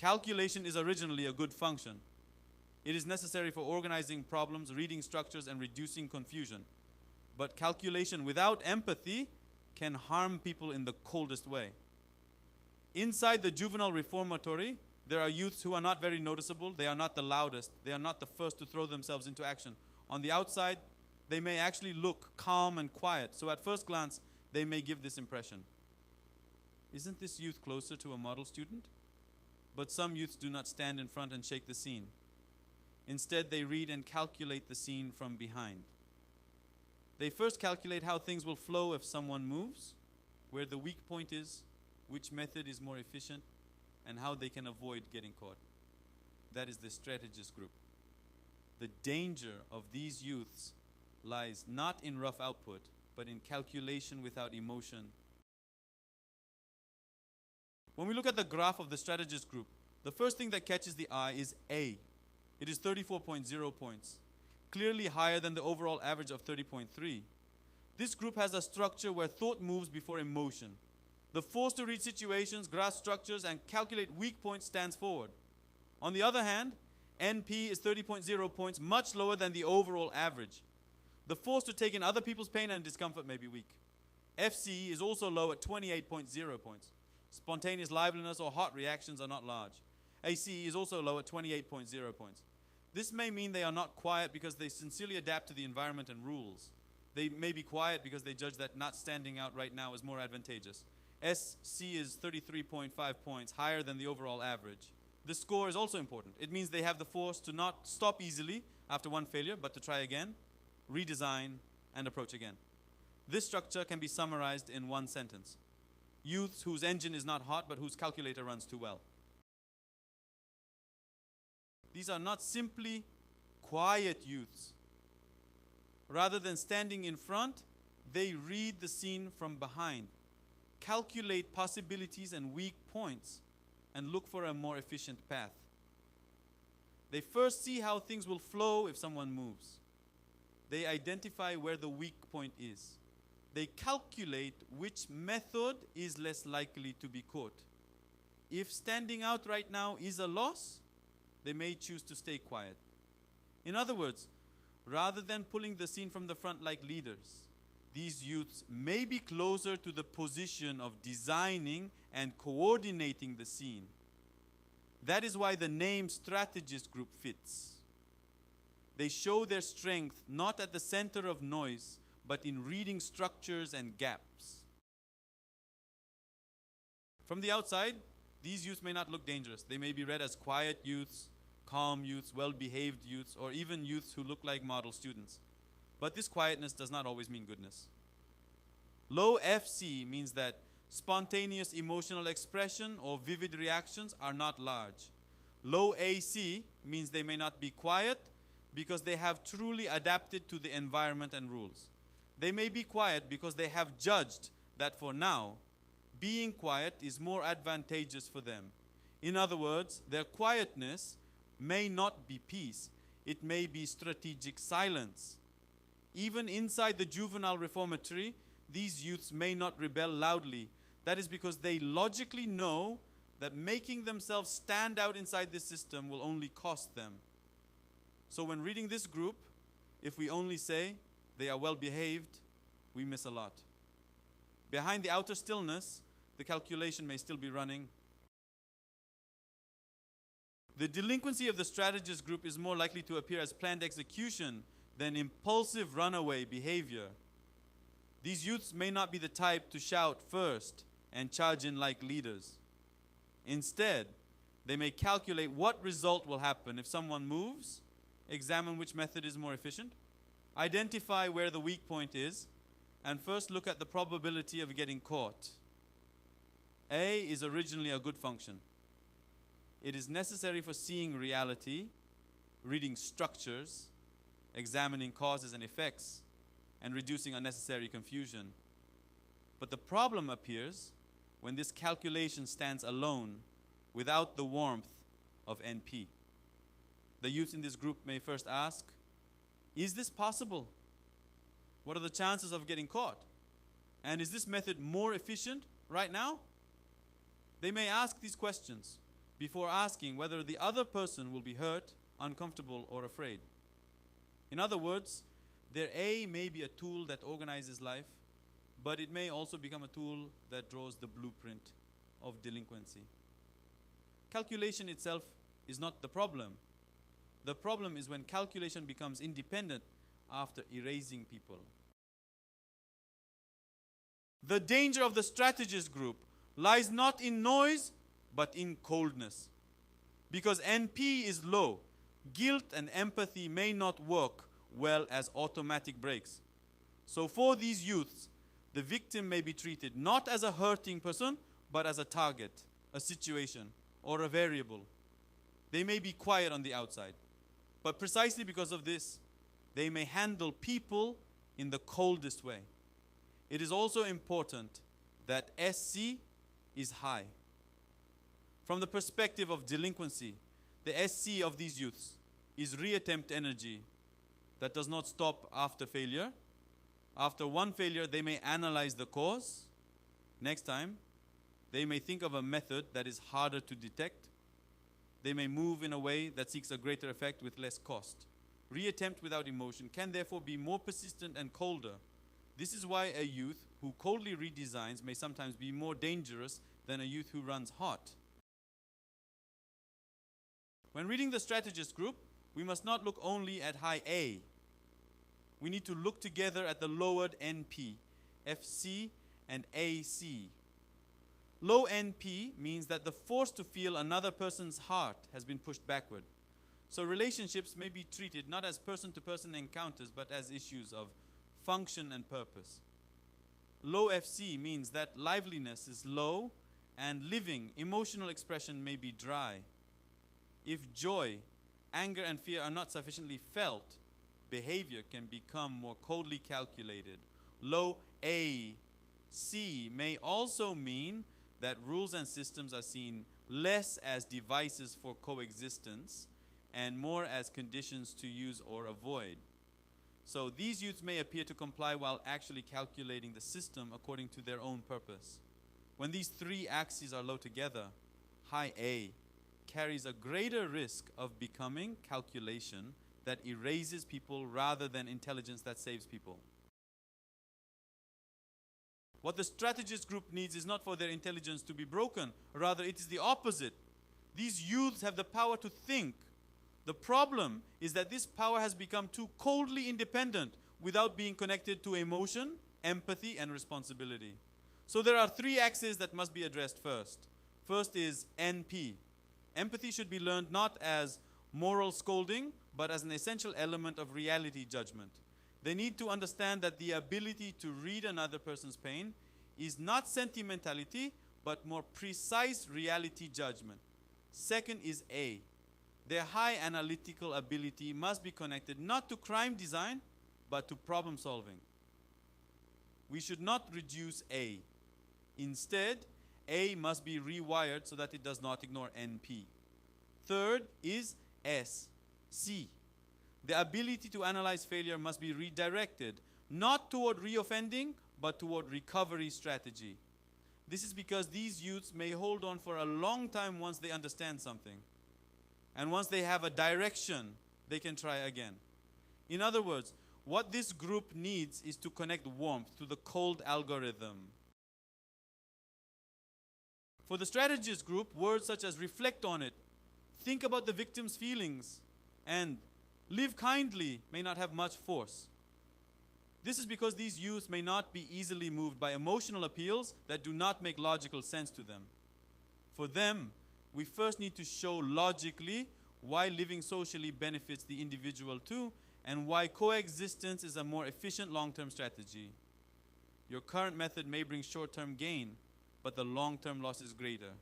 Calculation is originally a good function. It is necessary for organizing problems, reading structures, and reducing confusion. But calculation without empathy can harm people in the coldest way. Inside the juvenile reformatory, there are youths who are not very noticeable. They are not the loudest. They are not the first to throw themselves into action. On the outside, they may actually look calm and quiet. So at first glance, they may give this impression. Isn't this youth closer to a model student? But some youths do not stand in front and shake the scene. Instead, they read and calculate the scene from behind. They first calculate how things will flow if someone moves, where the weak point is, which method is more efficient, and how they can avoid getting caught. That is the strategist group. The danger of these youths lies not in rough output, but in calculation without emotion. When we look at the graph of the strategist group, the first thing that catches the eye is A. It is 34.0 points, clearly higher than the overall average of 30.3. This group has a structure where thought moves before emotion. The force to read situations, grasp structures, and calculate weak points stands forward. On the other hand, NP is 30.0 points, much lower than the overall average. The force to take in other people's pain and discomfort may be weak. FC is also low at 28.0 points. Spontaneous liveliness or hot reactions are not large. AC is also low at 28.0 points. This may mean they are not quiet because they sincerely adapt to the environment and rules. They may be quiet because they judge that not standing out right now is more advantageous. SC is 33.5 points, higher than the overall average. This score is also important. It means they have the force to not stop easily after one failure, but to try again, redesign, and approach again. This structure can be summarized in one sentence. Youths whose engine is not hot, but whose calculator runs too well. These are not simply quiet youths. Rather than standing in front, they read the scene from behind, calculate possibilities and weak points, and look for a more efficient path. They first see how things will flow if someone moves. They identify where the weak point is. They calculate which method is less likely to be caught. If standing out right now is a loss, they may choose to stay quiet. In other words, rather than pulling the scene from the front like leaders, these youths may be closer to the position of designing and coordinating the scene. That is why the name strategist group fits. They show their strength not at the center of noise, but in reading structures and gaps. From the outside, these youths may not look dangerous. They may be read as quiet youths, calm youths, well-behaved youths, or even youths who look like model students. But this quietness does not always mean goodness. Low FC means that spontaneous emotional expression or vivid reactions are not large. Low AC means they may not be quiet because they have truly adapted to the environment and rules. They may be quiet because they have judged that for now, being quiet is more advantageous for them. In other words, their quietness may not be peace. It may be strategic silence. Even inside the juvenile reformatory, these youths may not rebel loudly. That is because they logically know that making themselves stand out inside this system will only cost them. So when reading this group, if we only say they are well behaved, we miss a lot. Behind the outer stillness, the calculation may still be running. The delinquency of the strategist group is more likely to appear as planned execution than impulsive runaway behavior. These youths may not be the type to shout first and charge in like leaders. Instead, they may calculate what result will happen if someone moves, examine which method is more efficient, identify where the weak point is, and first look at the probability of getting caught. A is originally a good function. It is necessary for seeing reality, reading structures, examining causes and effects, and reducing unnecessary confusion. But the problem appears when this calculation stands alone without the warmth of NP. The youth in this group may first ask, is this possible? What are the chances of getting caught? And is this method more efficient right now? They may ask these questions, before asking whether the other person will be hurt, uncomfortable, or afraid. In other words, their A may be a tool that organizes life, but it may also become a tool that draws the blueprint of delinquency. Calculation itself is not the problem. The problem is when calculation becomes independent after erasing people. The danger of the strategist group lies not in noise, but in coldness. Because NP is low, guilt and empathy may not work well as automatic brakes. So for these youths, the victim may be treated not as a hurting person, but as a target, a situation, or a variable. They may be quiet on the outside, but precisely because of this, they may handle people in the coldest way. It is also important that SC is high. From the perspective of delinquency, the SC of these youths is reattempt energy that does not stop after failure. After one failure, they may analyze the cause. Next time, they may think of a method that is harder to detect. They may move in a way that seeks a greater effect with less cost. Reattempt without emotion can therefore be more persistent and colder. This is why a youth who coldly redesigns may sometimes be more dangerous than a youth who runs hot. When reading the strategist group, we must not look only at high A. We need to look together at the lowered NP, FC, and AC. Low NP means that the force to feel another person's heart has been pushed backward. So relationships may be treated not as person-to-person encounters, but as issues of function and purpose. Low FC means that liveliness is low and living, emotional expression may be dry. If joy, anger, and fear are not sufficiently felt, behavior can become more coldly calculated. Low AC may also mean that rules and systems are seen less as devices for coexistence and more as conditions to use or avoid. So these youths may appear to comply while actually calculating the system according to their own purpose. When these three axes are low together, high A carries a greater risk of becoming calculation that erases people rather than intelligence that saves people. What the strategist group needs is not for their intelligence to be broken, rather it is the opposite. These youths have the power to think. The problem is that this power has become too coldly independent without being connected to emotion, empathy, and responsibility. So there are three axes that must be addressed first. First is NP. Empathy should be learned not as moral scolding, but as an essential element of reality judgment. They need to understand that the ability to read another person's pain is not sentimentality, but more precise reality judgment. Second is A. Their high analytical ability must be connected not to crime design, but to problem solving. We should not reduce A. Instead, A must be rewired so that it does not ignore NP. Third is S, C. The ability to analyze failure must be redirected, not toward reoffending, but toward recovery strategy. This is because these youths may hold on for a long time once they understand something. And once they have a direction, they can try again. In other words, what this group needs is to connect warmth to the cold algorithm. For the strategist group, words such as reflect on it, think about the victim's feelings, and live kindly may not have much force. This is because these youths may not be easily moved by emotional appeals that do not make logical sense to them. For them, we first need to show logically why living socially benefits the individual too, and why coexistence is a more efficient long-term strategy. Your current method may bring short-term gain, but the long-term loss is greater.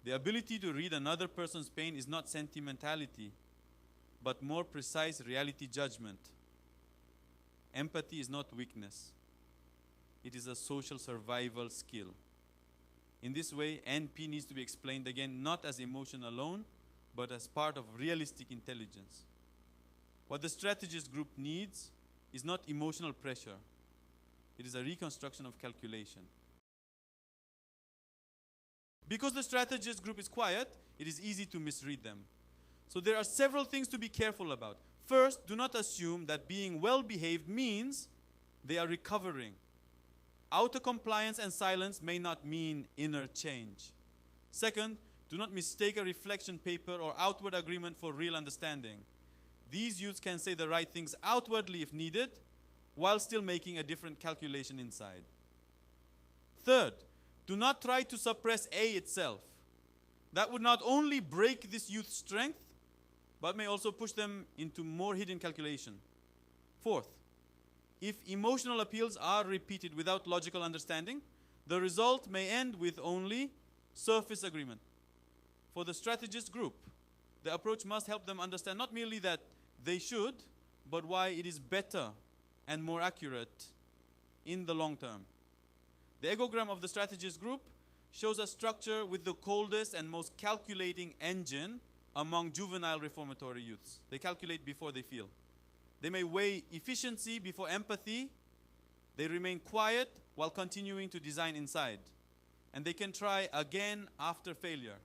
The ability to read another person's pain is not sentimentality, but more precise reality judgment. Empathy is not weakness. It is a social survival skill. In this way, NP needs to be explained again not as emotion alone, but as part of realistic intelligence. What the strategist group needs is not emotional pressure. It is a reconstruction of calculation. Because the strategist group is quiet, it is easy to misread them. So there are several things to be careful about. First, do not assume that being well-behaved means they are recovering. Outer compliance and silence may not mean inner change. Second, do not mistake a reflection paper or outward agreement for real understanding. These youths can say the right things outwardly if needed, while still making a different calculation inside. Third, do not try to suppress A itself. That would not only break this youth's strength, but may also push them into more hidden calculation. Fourth, if emotional appeals are repeated without logical understanding, the result may end with only surface agreement. For the strategist group, the approach must help them understand not merely that they should, but why it is better and more accurate in the long term. The egogram of the strategist group shows a structure with the coldest and most calculating engine among juvenile reformatory youths. They calculate before they feel. They may weigh efficiency before empathy. They remain quiet while continuing to design inside. And they can try again after failure.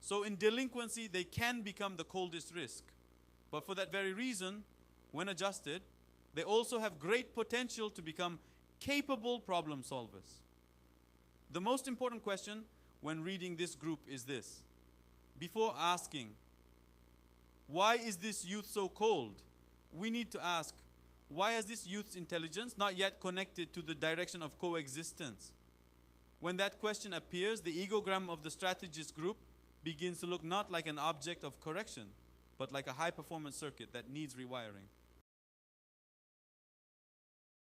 So in delinquency, they can become the coldest risk. But for that very reason, when adjusted, they also have great potential to become capable problem solvers. The most important question when reading this group is this. Before asking, why is this youth so cold? We need to ask, why has this youth's intelligence not yet connected to the direction of coexistence? When that question appears, the egogram of the strategist group begins to look not like an object of correction, but like a high-performance circuit that needs rewiring.